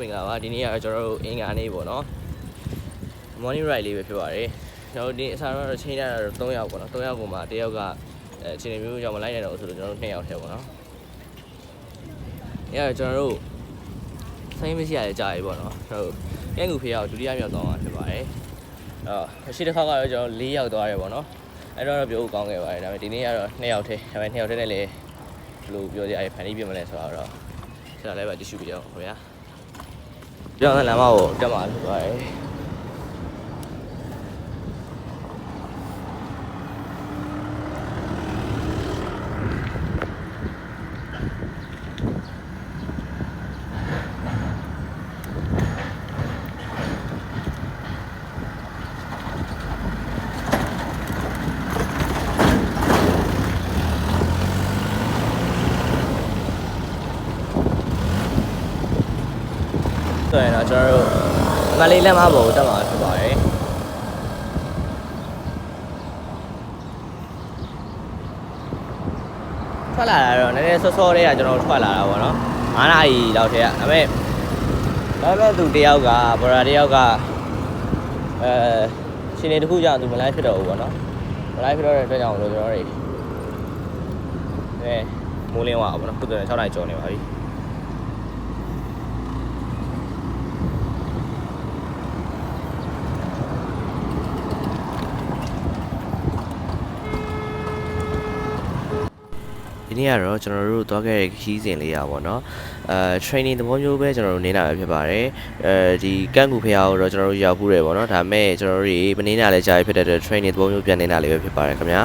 မင်္ဂလာပါဒီနေ့ကတော့ကျွန်တော်တို့အင်္ဂါနေ့ပေါ့နော် morning ride လေးပဲဖြစ်ပါတယ်ကျွန်တော်တို့ဒီအစားတော့ချိန်ရတာတော့3ယောက်ပေါ့နော်3ယောက်ကိုမှတစ်ယောက်ကအချိန်မျိုးကြောင့်မလိုက်နိုင်တော့ဆိုတော့ကျွန်တော်တို့2ယောက်ထဲပေါ့နော်အဲ့ဒါကျွန်တော်တို့ဆိုင်မရှိရတဲ့ကြာပြီပေါ့နော်ကျွန်တော်တို့ကဲငူဖေးရောက်ဒုတိယမြောက်သွားမှာဖြစ်ပါတယ်ရှိတစ်ခါကတော့ကျွန်တော်4ယောက်သွားတယ်ပေါ့နော်အဲ့တော့ပြောကောင်းခဲ့ပါတယ်ဒါပေမဲ့ဒီနေ့ကတော့2ယောက်ထဲဒါပေမဲ့2ယောက်ထဲနဲ့လည်းဘယ်လိုပြောကြရဖန်တီးပြမလဲဆိုတော့ဆက်လာလိုက်ပါကြည့်ရှုပြအောင်ခင်ဗျာပြောင်းလာမကိုတက်မှာဖြစ်ပါတယ်ဆိုရင်တော့ကျွန်တော်တို့မလေးလက်မဘုံတက်မှာဖြစ်ပါတယ်ထွက်လာတာတော့နည်းနည်းစောစောလေးကကျွန်တော်ထွက်လာတာပေါ့နော်9နာရီလောက်ထဲကဒါပေမဲ့သူတယောက်ကဘော်ရာတယောက်ကရှင်နေတစ်ခုကြောင့်သူမလိုက်ဖြစ်တော့ဘူးပေါ့နော်မလိုက်ဖြစ်တော့တဲ့အတွက်ကြောင့်လို့ကျွန်တော်တွေမိုးလင်းသွားပါပေါ့နော်ခုတည်း6နာရီကျော်နေပါပြီဒီနေ့ကတော့ကျွန်တော်တို့သွားခဲ့တဲ့ခီးစဉ်လေးရပါတော့training သဘောမျိုးပဲကျွန်တော်တို့နေတာပဲဖြစ်ပါတယ်ဒီကန့်ကူဖျားကိုတော့ကျွန်တော်တို့ရောက်ဘူးတယ်ပေါ့နော်ဒါပေမဲ့ကျွန်တော်တို့ဒီမနေတာလည်းကြာပြီဖြစ်တဲ့အတွက် training သဘောမျိုးပြန်နေတာလေးပဲဖြစ်ပါတယ်ခင်ဗျာ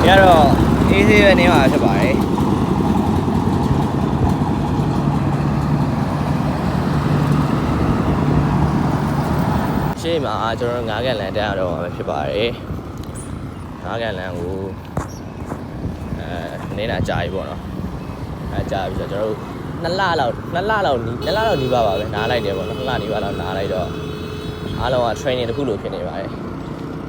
ရတော့ easy ပဲနေမှာဖြစ်ပါတယ်ရှေ့မှာကျွန်တော်9ကန်လန်တက်ရတော့မှာဖြစ်ပါတယ်9ကန်လန်ကိုနေတာကြာပြီပေါ့နော်ကြာပြီဆိုတော့ကျွန်တော်တို့2လလောက်နီးပါပါပဲနားလိုက်တယ်ပေါ့နော်2လနီးပါလောက်နားလိုက်တော့အားလုံးက training တစ်ခုလိုဖြစ်နေပါတယ်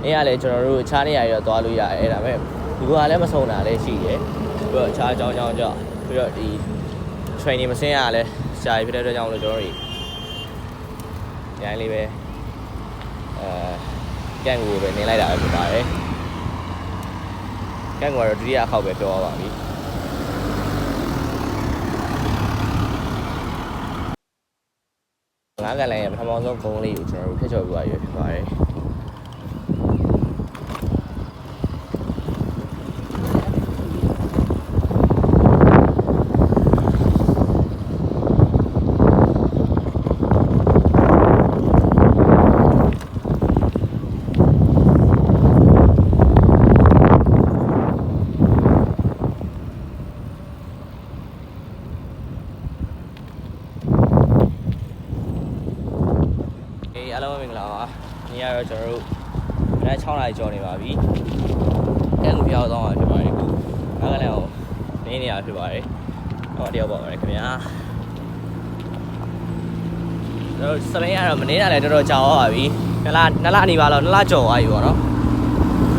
အဲ့ရလေကျွန်တော်တို့ခြားနေရရောသွားလို့ရတယ်ဒါပေမဲ့ဒီကလည်းမဆုံးတာလည်းရှိတယ်ပြီးတော့ခြားကြောင်းကြောင်းကြောင့်ပြီးတော့ဒီ training မဆင်းရလဲကြာပြီဖြစ်တဲ့အတွက်ကြောင့်လို့ကျွန်တော်တို့ရိုင်းလေးပဲကန့်ကိုပဲနေလိုက်တာပဲဖြစ်ပါတယ်ကန့်ကတော့ဒုတိယအခေါက်ပဲပြောရပါပြီငါးကန်လိုင်းရဲ့ပထမဆုံးကုန်းလေးကိုကျွန်တော်တို့ဖျက်ချော်ပြရဖြစ်ပါတယ်အားလုံးမင်္ဂလာပါဒီနေ့ကတော့ကျွန်တော်တို့မနက်6နာရီကျော်နေပါပြီကဲလူပြောင်းသွားမှာဖြစ်ပါတယ်ခုအားကလည်းနေနေရဖြစ်ပါတယ်တော့တယောက်ပါပါတယ်ခင်ဗျာကျွန်တော်စပိန်ကတော့မနေတာလည်းတော်တော်ကြာသွားပါပြီ2လနေပါတော့2လကျော်သွားပြီပေါ့နော်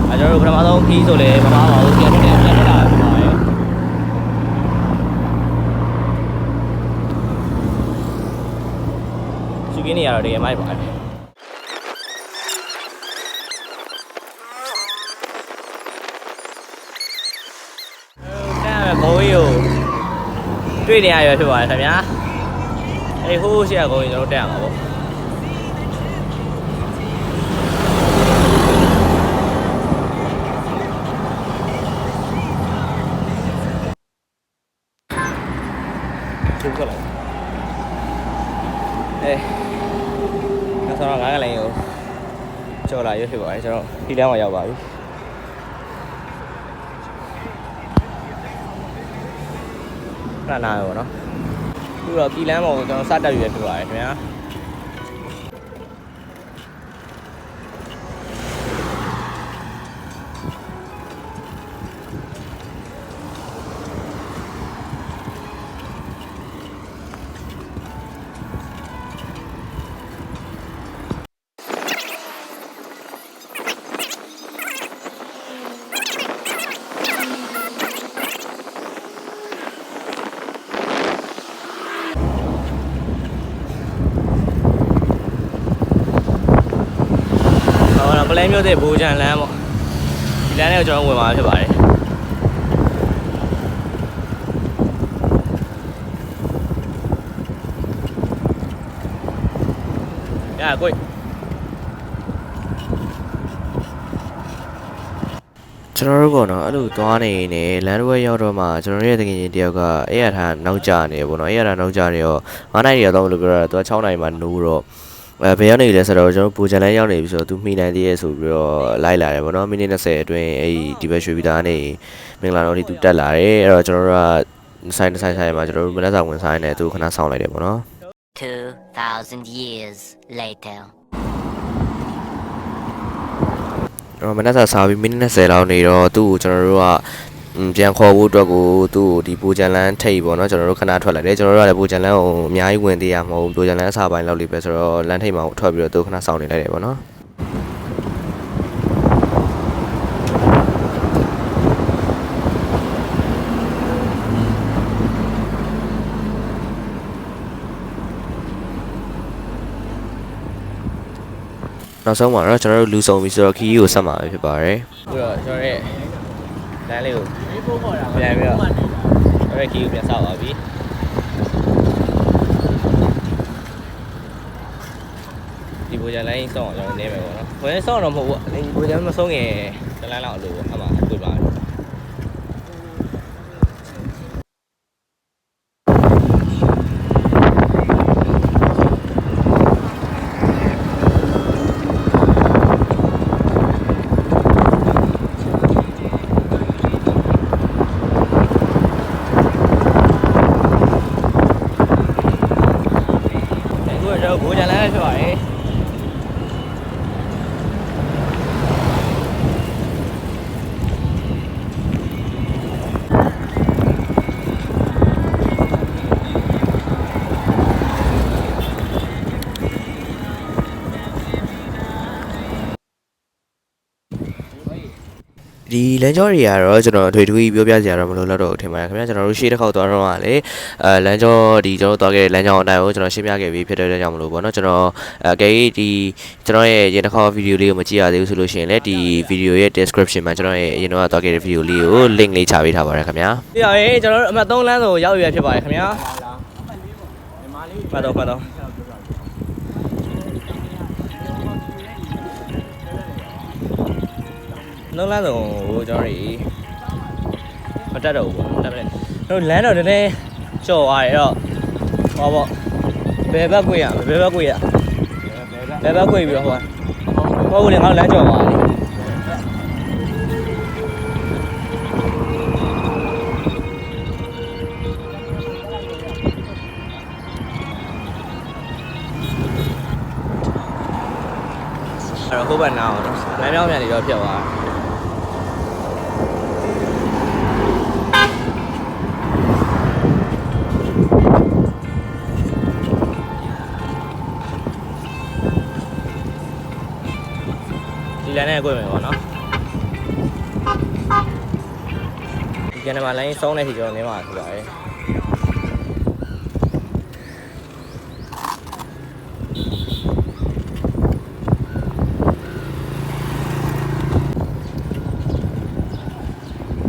အဲကျွန်တော်တို့ပထမဆုံးခီးဆိုလေမမပါဘူးပြန်တက်လာဖြစ်ပါတယ်သူကင်းနေရတော့တကယ်မိုက်ပါတယ်ဘိုးကြီးကိုတွေ့နေရရဖြစ်ပါတယ်ခင်ဗျာအဲ့ဟိုးရှိရကုန်ရင်ကျွန်တော်တက်ရမှာပေါ့ကျုပ်ကလည်းနောက်ဆုံးတော့9ကလည်းကိုကြော်လာရဖြစ်ပါတယ်ကျွန်တော်ဒီလမ်းမှာရောက်ပါပြီနားရောနော်ပြီးတော့ကီလမ်းပေါ်ကိုကျွန်တော်စတက်ရွယ်ပြပါတယ်ခင်ဗျာ ပလဲမျိုးတဲ့ဘူချန်လမ်းပေါ့ဒီလမ်းနဲ့ကျွန်တော်ဝင်มาဖြစ်ပါတယ်ရကိုကျွန်တော်တို့ကတော့အဲ့လိုသွားနေနေလမ်းတစ်ဝက်ရောက်တော့မှကျွန်တော်ရဲ့တကယ်ချင်းတယောက်ကအဲ့ရထားနောက်ကျနေပေါ့နော်အဲ့ရထားနောက်ကျနေတော့9နိုင်ရောက်တော့လို့ပြောတော့သူက6နိုင်မှနိုးတော့ဘယ်ရောက်နေလဲဆိုတော့ကျွန်တော်ပူချန်လန်းရောက်နေပြီဆိုတော့သူမိနိုင်သေးရဲ့ဆိုပြီးတော့လိုက်လာတယ်ပေါ့နော်မိနစ်20အတွင်းအဲ့ဒီဘက်ရွှေပြည်သားနေမင်္ဂလာတော်ဒီသူတက်လာတယ်အဲ့တော့ကျွန်တော်တို့ကဆိုင်မှာကျွန်တော်တို့မနက်စာဝင်ဆိုင်နေသူခဏဆောင်လိုက်တယ်ပေါ့နော်2,000 years later မနက်စာစားပြီးမိနစ်20လောက်နေတော့သူ့ကိုကျွန်တော်တို့ကပြန်ခေါ်ဖို့အတွက်ကိုသူ့ကိုဒီပူချန်လန်းထိပ်ပေါ့နော်ကျွန်တော်တို့ခဏထွက်လိုက်တယ်ကျွန်တော်တို့ကလည်းပူချန်လန်းကိုအများကြီးဝင်သေးရမဟုတ်ပူချန်လန်းအစားပိုင်းလောက်လေးပဲဆိုတော့လမ်းထိပ်မှာထွက်ပြီးတော့သူခဏစောင့်နေလိုက်တယ်ပေါ့နော်နောက်ဆုံးမှာတော့ကျွန်တော်တို့လူဆောင်ပြီးဆိုတော့ခီးကိုဆက်မှာဖြစ်ပါတယ်ပြီးတော့ကျွန်တော်ရဲ့လမ်းလေးကိုပြန်ပြီးတော့ကျွန်တော်ရဲ့ခီးကိုပြန်ဆောက်ပါပြီဒီဘူချန်လိုင်းဆောက်အောင်ကျွန်တော်နေမယ်ပေါ့နော်ဘယ်ဆောက်တော့မဟုတ်ဘူးဒီဘူချန်မဆုံးခင်တလန်းလောက်အလိုပေါ့အမှတွေ့ပါတယ်ဘူချန်လန်းဖြစ်ပါတယ်ဒီလမ်းကြောတွေကတော့ကျွန်တော်အထွေထွေပြောပြစရာတော့မလိုတော့ထင်ပါတယ်ခင်ဗျာကျွန်တော်တို့ရှေ့တစ်ခေါက်သွားတော့ကလေလမ်းကြောဒီကျွန်တော်သွားခဲ့တဲ့လမ်းကြောအတိုင်းကိုကျွန်တော်ရှင်းပြခဲ့ပြီးဖြစ်တဲ့ကြောင့်မလို့ပေါ့နော်ကျွန်တော်ကဲဒီကျွန်တော်ရဲ့ရင်တစ်ခေါက်ဗီဒီယိုလေးကိုမကြည့်ရသေးဘူးဆိုလို့ရှိရင်လည်းဒီဗီဒီယိုရဲ့ description မှာကျွန်တော်ရဲ့အရင်တော့သွားခဲ့တဲ့ဗီဒီယိုလေးကို link လေးချပေးထားပါတယ်ခင်ဗျာပြရရင်ကျွန်တော်တို့အမှတ်3လမ်းဆိုရောက်ရဖြစ်ပါတယ်ခင်ဗျာမှတ်တော့လုံးလမ်းဆုံးဟိုကျွန်တော်တွေမတက်တော့ဘူးပေါ့တက်မယ်တို့လမ်းတော့တည်းကြော်သွားတယ်တော့ဟောပေါ့ဘယ်ဘက်ကွေ့ရဘယ်ဘက်ကွေ့ပြီးတော့ဟိုကလည်းငါလမ်းကြော်သွားတယ်အဲ့တော့ဟိုဘက်နားအောင်လမ်းကြောင်းပြန်နေတော့ဖြစ်သွားဒီလမ်းနဲ့ကိုမယ်ပေါ့နော်ဒီကနေမှလိုင်းစောင်းနေပြီကျွန်တော်နေမှာဆိုပါတယ်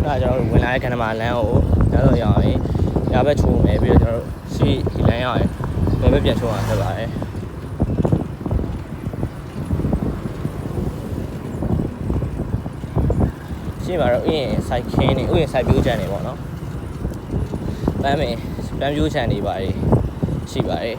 ဒါကျွန်တော်တို့ဝင်လာတဲ့ခဏမှာလမ်းကိုရတော့ရအောင်ရဘက်ချုံမယ်ပြီးတော့ကျွန်တော်တို့ရှေ့ဒီလမ်းရအောင်ဘယ်ဘက်ပြန်ချုံအောင်ဆက်ပါတယ်ရှေ့မှာတော့ဥယျာဉ်စိုက်ခင်းနေဥယျာဉ်စိုက်ပြိုးချန်နေပေါ့နော်ပန်းပြိုးချန်နေပါတယ်ရှိပါတယ်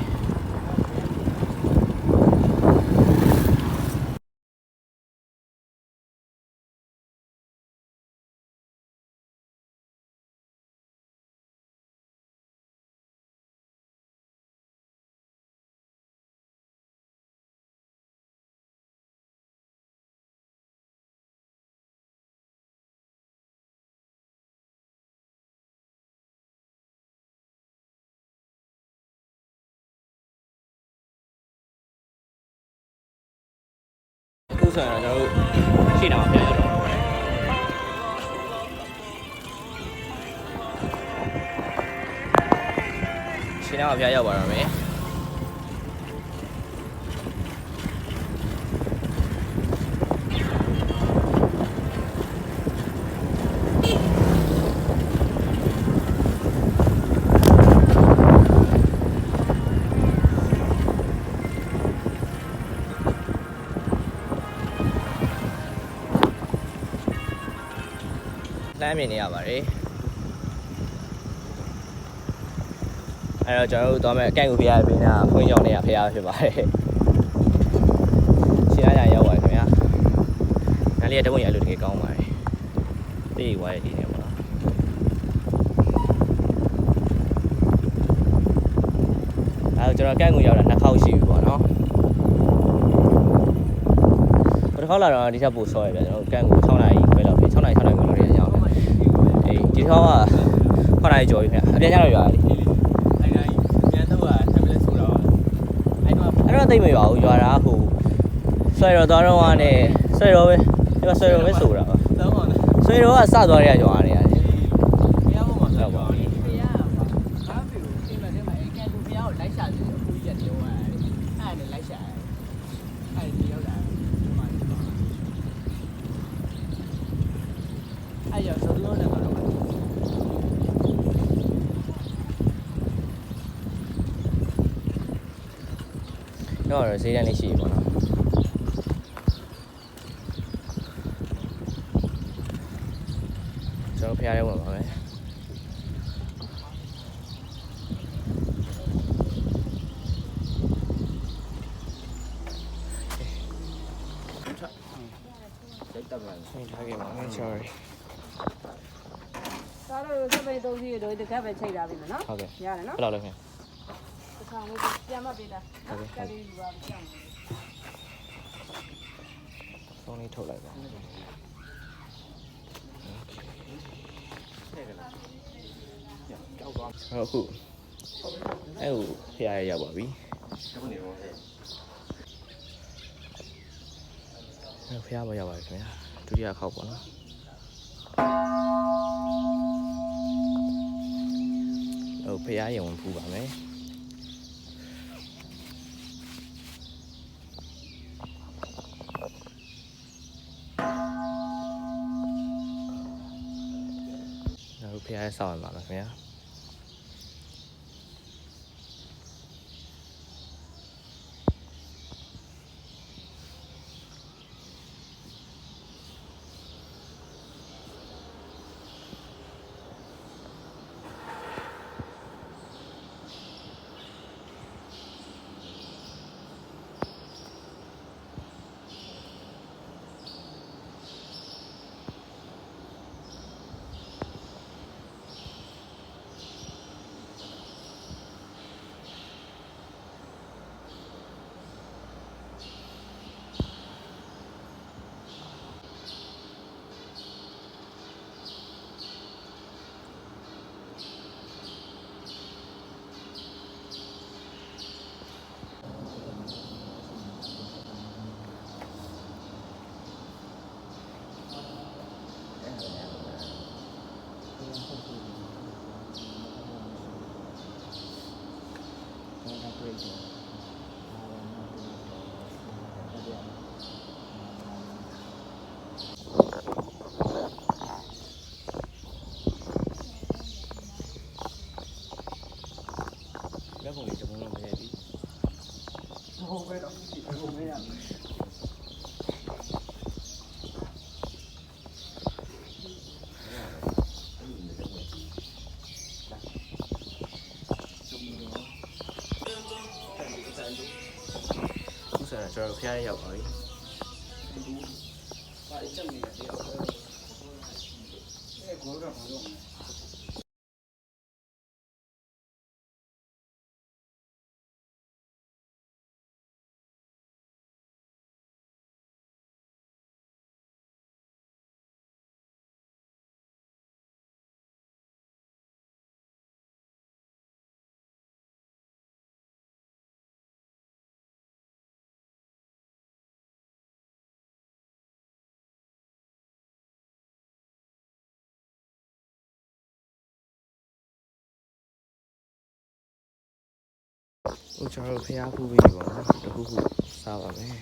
အခုဆိုရင်တော့ကျွန်တော်တို့ရှေ့တောင်ပြန်ရတော့ရှေ့တောင်ပြန်ရောက်ပါတော့မယ် လှမ်းမြင်နေရပါတယ်အဲ့တော့ကျွန်တော်တို့သွားမယ်အကန့်ကိုဖျားပေးနေတာဖွင့်ကြောင်နေရဖျားဖြစ်ပါတယ်ရှင်းရရောက်ပါခင်ဗျာနားလေးတပုံရလို့တကယ်ကောင်းပါတယ်တေးဝါရဲ့ဒီနေပေါ့နော်အဲ့တော့ကျွန်တော်အကန့်ကိုရောက်တာ2ခေါက်ရှိပြီပေါ့နော်တစ်ခေါက်လာတော့ဒီချက်ပို့ဆော့ရပြကျွန်တော်ကန်ကို6နာရီခွဲလောက်ပြီ6နာရီ6နာရီခွဲလောက်ရအောင်အေးဒီတစ်ခေါက်က9နာရီကျော်ပြီခင်ဗျအပြန်ကြတော့ရွာတယ်ပြန်တော့tablet ဆိုတော့အဲ့တော့တိတ်မရွာဘူးရွာတာဟိုဆွဲတော့သွားတော့ကနေဆွဲတော့ပဲဒီမှာဆွဲတော့ပဲဆိုတာပါဆွဲတော့ကစသွားရရွာနေရတယ်တရားပေါ်မှာဆွဲပါဘူးတရားပါဘာဖြစ်လို့ဒီမှာအဲ့ကန်ကိုတရားကိုလိုက်ရှာတယ်အခုကြီးရတယ်ဟိုအဲ့နဲ့လိုက်ရှာအဲ့ဒီရောက်လာအဲ့ရဆိုလို့လည်းမလုပ်ဘူးတော့ဈေးတန်းလေးရှိပြီပေါ့နော်ကျွန်တော်ဖျားရဲဝင်ပါမယ်စိတ်တက်လာစိတ်ထားခဲ့ပါမယ် sorry ဒါတော့စပိတ်သုံးစီးတို့တကက်ပဲချိန်ထားပြီမနော် ဟုတ်ကဲ့ ရတယ်နော် ဘယ်လောက်လဲခင် တစ်ခါလို့ပြန်မပေးတာကလေးယူပါပြန် ဗျာသုံးလေးထုတ်လိုက်ပါဟုတ်အခုအဲ့ဟိုဖျားရရောက်ပါပြီအဲ့ဖျားပေါ်ရောက်ပါပြီခင်ဗျာဒုတိယခေါက်ပေါ့နော်ဟိုဖျားရုံဖူးပါမယ်ဟိုဖျားရဆောင်းပါမယ်ခင်ဗျာလက်ပုံလေးတစ်ပုံလုံးမရသည်ဟုတ်ပဲတော့ဒီပုံမရဘူးကျွန်တော်ဖျားရရောက်ပါပြီ။ဘာအချက်နေလဲဒီတော့အဲကိုတော့ဘာလို့ကျွန်တော်ဖျားဖူးပြီးပါတော့တခုခုစားပါမယ်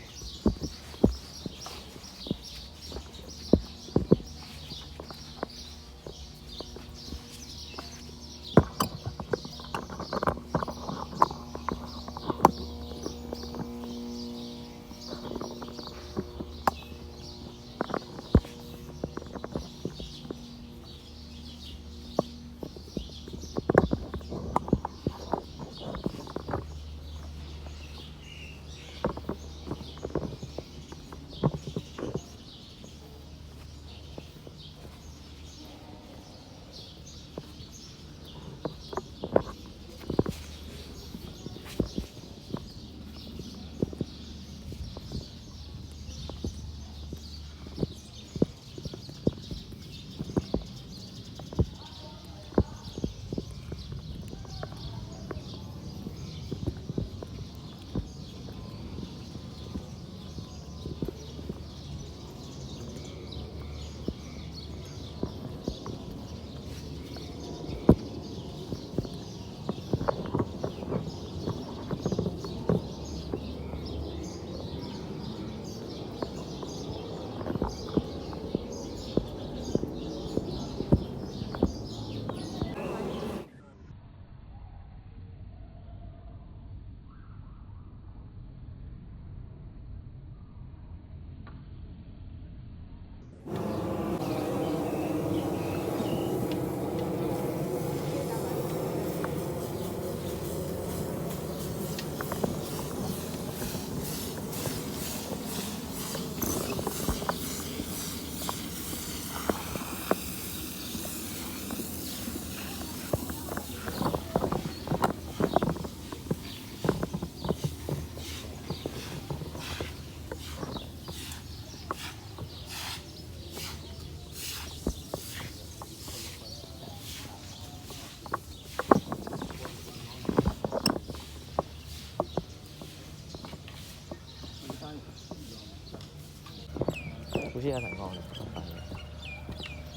ကိုရှိရဆိုင်ကောင်းတယ်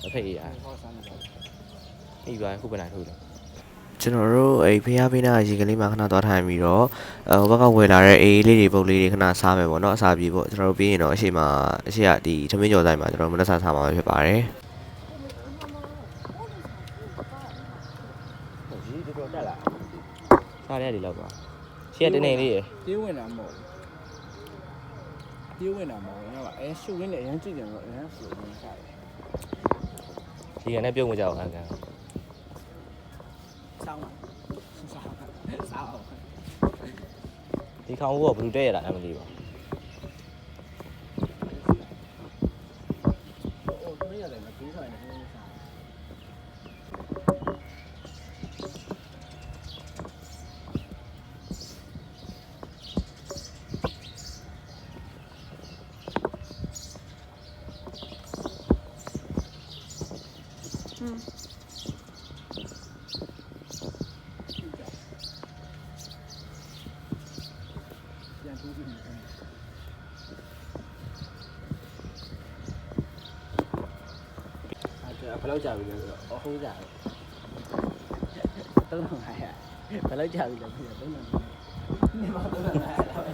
အဖေးရအေးပါခုပဲနိုင်ထုတ်တယ်ကျွန်တော်တို့အဲ့ဖျားဖိနာရေကလေးမှာခဏသွားထိုင်ပြီးတော့ဟိုဘက်ကဝယ်လာတဲ့အေးလေးတွေပုတ်လေးတွေခဏစားမယ်ပေါ့နော်အစားပြေပေါ့ကျွန်တော်တို့ပြီးရင်တော့အရှိကဒီသမင်းကြော်ဆိုင်မှာကျွန်တော်မလက်စားစားမှာဖြစ်ပါတယ်ဒီတော့တက်လာစားရတယ်လောက်ပါရှေ့ကတနေလေးရ တေးဝင်တာမဟုတ်တေးဝင်တာမဟုတ်တော့အဲရှုပ်ရင်းနဲ့အရင်ကြည့်တယ်တော့အရင်ဆိုရင်စားတယ် ဒီကနေ့ပြုတ်မကြအောင်အကန် ဆောင်းဆောင်း ဒီခေါင်းကဘလူးတဲ့ရတာလည်းမသိပါဘူး ဟိုတွေးရတယ်မတွေးဆိုင်နဲ့စား ပြန်ထိုးပြီးဘယ်လောက်ကြာပြီလဲဆိုတော့အဟိုးကြာတယ်3500ဘယ်လောက်ကြာပြီလဲဆိုတော့3500နေမှာ3500တော့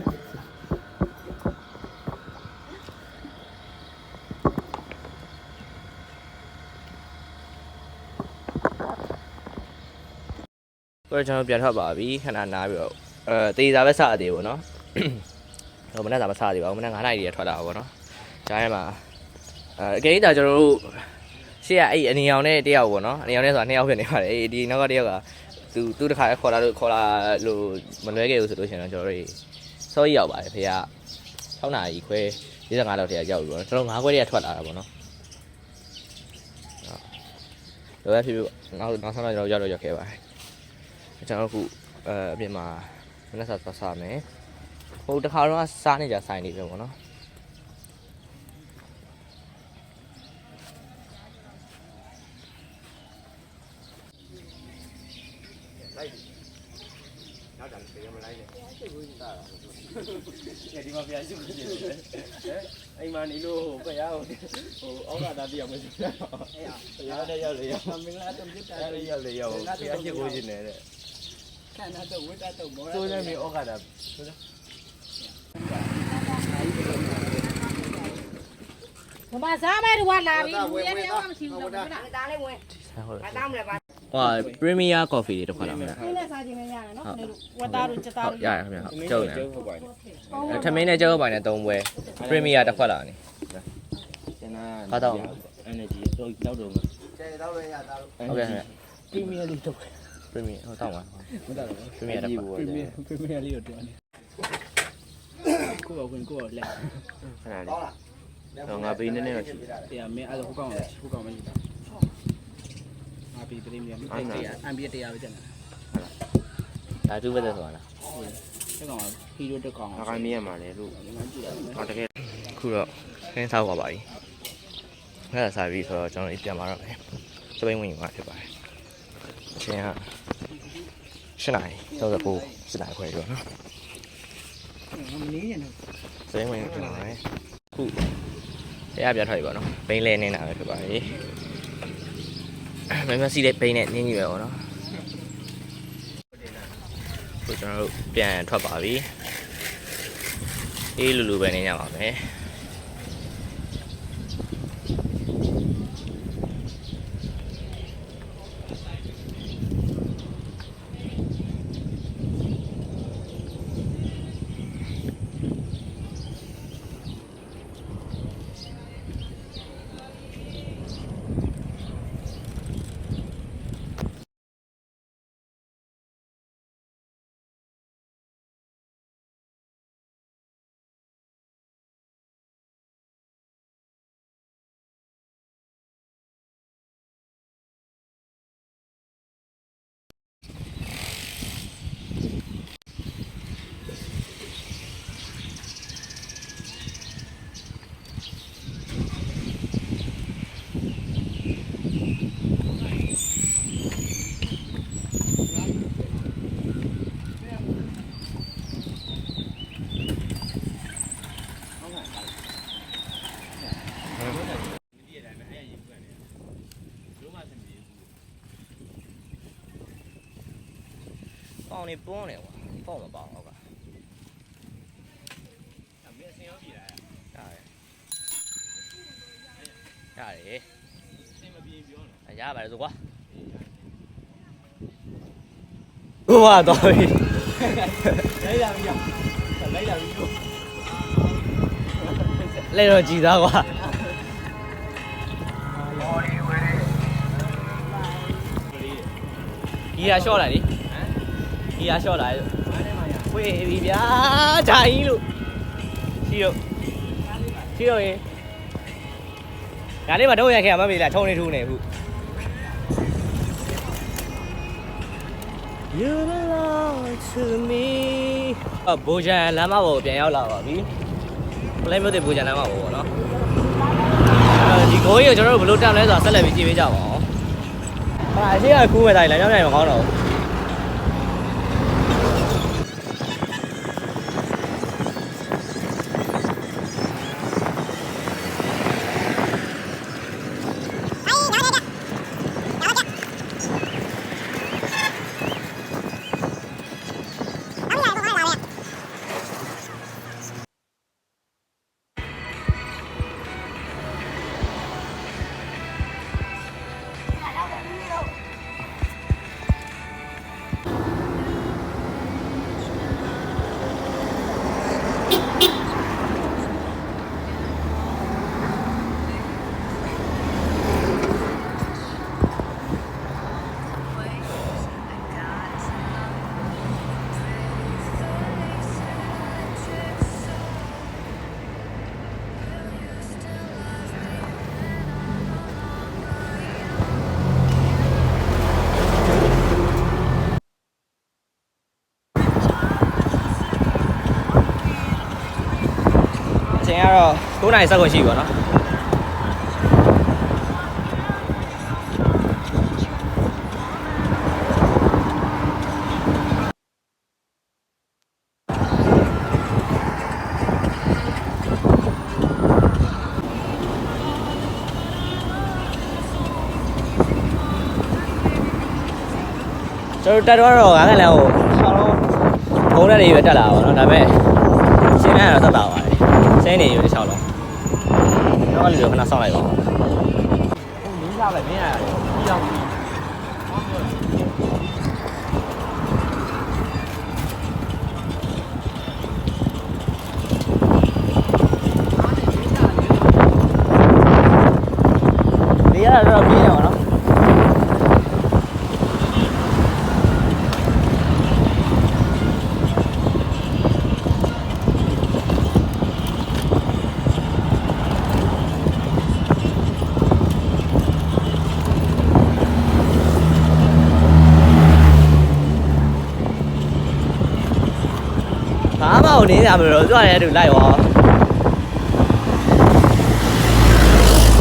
ကိုကျွန်တော်ပြန်ထွက်ပါပြီခဏနားပြီးတော့တေးစားပဲစသေးပေါ့နော်ဟိုမနေ့ကမစသေးပါဘူးမနေ့9နာရီတည်းထွက်လာပါပေါ့နော်ဂျားထဲမှာအကိန်းတာကျွန်တော်တို့ရှေ့ကအဲ့အနေအောင်နဲ့တယောက်ပေါ့နော်အနေအောင်နဲ့ဆိုတာ2ယောက်ဖြစ်နေပါတယ်အေးဒီနောက်ကတယောက်ကသူတခါခေါ်လာလို့မလွဲခဲ့ဘူးဆိုလို့ရှိရင်တော့ကျွန်တော်တို့စောကြီးရောက်ပါတယ်ဖေက6နာရီခွဲ45လောက်တည်းရောက်ပြီပေါ့နော်ကျွန်တော်9ခွဲတည်းထွက်လာတာပေါ့နော်တော့ဖြစ်ဖြစ်နောက်ဆုံးတော့ကျွန်တော်ရောက်ခဲ့ပါတယ်ကျွန်တော်အခုအပြင်မှာမနေ့ကစားမယ်ဟိုတခါတော့စားနေကြဆိုင်နေပြီပေါ့နော်လိုက်နောက်တယ်ပြေမလိုက်နဲ့စိတ်ကိုကြီးတာဒီမှာပြရှိနေတယ်အိမ်မှာနေလို့ဟိုဖယားဟိုအောက်ကသားပြရမယ်ဆိုတော့အေးရောက်လေရောက်မင်္ဂလာတုံးပြတာရောက်လေရောက်ဖယားရှိကိုရှင်နေတဲ့ခဏတော့ဝတ်တော့မောဆိုနေပြီဩကာတာမမစားမဲတို့ကလာပြီလူရဲတယောက်မှမရှိဘူးလားဒါလေးဝင်အတောင်းမလဲပါ ဟို Premier Coffee တွေတစ်ခွက်လာမယ် ခင်းနဲ့စားခြင်းမရတယ်နော်နေတို့ဝတ်သားတို့ချက်သားတို့ ရတယ်ခင်ဗျဟုတ်ကျုပ်နေထမင်းနဲ့ကျုပ်ပိုင်နဲ့3ပွဲ Premier တစ်ခွက်လာနေ ကျွန်တော် ဟာတော့ energy တော့တောက်တော့မယ်ကျဲတောက်လို့ရတာလို့ ဟုတ်ကဲ့ခင်ဗျ premier လေးတော့ Premier ဟုတ်တော့ပါ မတော်ဘူး Premier တစ်ခွက် premier လေးတော့တွန်းနေကိုကဝင်ကိုကလက် ခဏလေးတော့ငါပေးနေနေတော့ရှိ တရားမင်းအဲ့လိုဟိုကောင်မကြီးတာငါပြီး premier မသိတယ်အမ်ဘီတရားပဲကျန်တာ ဒါသူပဲဆိုလား ဒီကောင်ဟီရိုတက်ကောင် ငါကမင်းရမှာလေလို့ ငါကြည့်ရတယ် ဟောတကယ်ခုတော့ခင်းစားပါပါပြီခဏစားပြီးဆိုတော့ကျွန်တော်ပြန်มาတော့မယ်စပိန်ဝင်မှာဖြစ်ပါတယ်အချိန်က7နာရီ39 7နာရီခွဲကျော်နော် မနေရနော် စပိန်ဝင်ပြန်လာတယ်ခုတရားပြထွက်ပြီပေါ့နော်ဘိန်းလဲနေတာပဲဖြစ်ပါလေမမစီတဲ့ဘိန်းနဲ့နင်းကြီးပဲပေါ့နော်ခုကျွန်တော်တို့ပြန်ထွက်ပါပြီအေးလူလူပဲနေကြပါမယ် ကောင်နေပွန်းတယ်ကွာပေါ့မပေါ့ဟုတ်ကဲ့ အမေအစင်ရောပြည်လာ ရတယ် အင်းမပြေပြောနေ ရပါတယ်ဆိုကွာဟိုကတော့လိုက်လာပြီလိုက်လာပြီလို့ လဲတော့ကြည်သားကွာဒီရရှော့လိုက်လေဒီရရှော့လိုက်ဝေးပြီဗျာဂျာကြီးလို့ရှိရောရေဒါလေးမှာတော့ရခဲ့မှာမပြီလားထုံနေထူးနေခု You belong to me ဘူဂျန်လမ်းမပေါ်ပြန်ရောက်လာပါပြီပလဲမြို့တဲ့ဘူဂျန်လမ်းမပေါ်ပေါ့နော်ဒီကိုကြီးကိုကျွန်တော်တို့ဘယ်လိုတက်လဲဆိုတာဆက်လက်ပြီးကြည့်ပေးကြပါဦးဟာအရှိကကူးမဲ့တိုင်းလမ်းကြောင်းနိုင်မကောင်းတော့အချိန်ကတော့9နာရီဆက်ခွင့်ရှိပါတော့ကျွန်တော်တက်တော့ငါးကလည်းဟိုဆောင်းလုံးဘုံနဲ့တွေပဲတက်လာပါတော့ဒါပေမဲ့ရှင်းရတော့တက်တာပါတယ်စင်းနေရွေးတစ်ချောင်းလုံးတော့လူတွေခဏဆောင်းလိုက်ပါဦးဟိုမင်းစားပဲမင်းရတယ်ပြီးအောင်ဒီရတော့ပြင်းရပါတော့ဘာမှမနေရမလို့ကြွရဲတူလိုက်ရော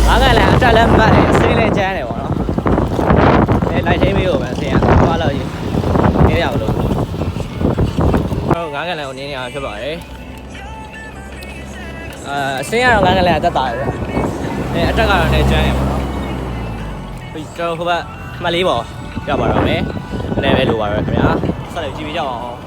ငါကလည်းအတက်လည်းမှတ်တယ်စိတ်လည်းကျန်းတယ်ပေါ့နော်လိုက်ချင်းမျိုးပဲဆင်းရသွားလို့နေရမလို့တော့ငါကလည်းနေနေရဖြစ်ပါတယ်ဆင်းရတော့ငါကလည်းအတက်တာပဲအတက်ကတော့လည်းကျန်းတယ်ပေါ့နော်ပြီးတော့ဟိုဘက်မှတ်လေးပေါ့ပြပါတော့မယ်လည်းပဲလိုပါတော့ခင်ဗျာဆက်လက်ကြည့်ပေးကြအောင်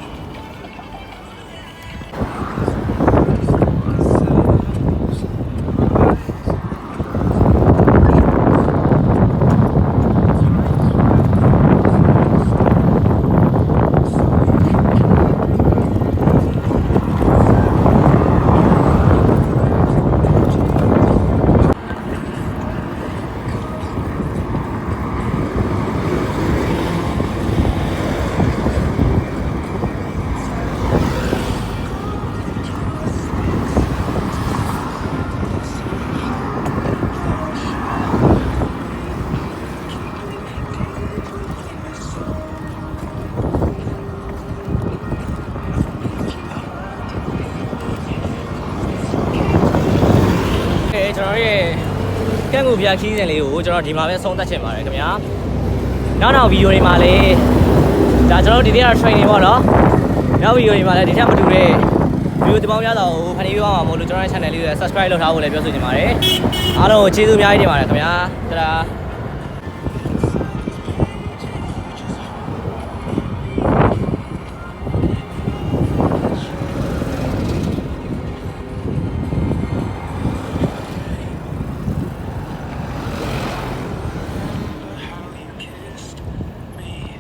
ကျွန်တော်ရဲ့ကန့်ကူပြခီးစဉ်လေးကိုကျွန်တော်ဒီမှာပဲဆုံးသက်ချင်ပါတယ်ခင်ဗျာနောက်ဗီဒီယိုတွေမှာလည်းဒါကျွန်တော်ဒီနေ့က training ပေါ့နော်နောက်ဗီဒီယိုတွေမှာလည်းဒီထက်မတူတဲ့ဗီဒီယိုဒီပေါင်းများစွာကိုဖန်တီးပေးပါမှာမို့လို့ကျွန်တော်ရဲ့ channel လေးကို subscribe လုပ်ထားဖို့လည်းပြောဆိုချင်ပါတယ်အားလုံးကိုကျေးဇူးအများကြီးတင်ပါတယ်ခင်ဗျာတဒါ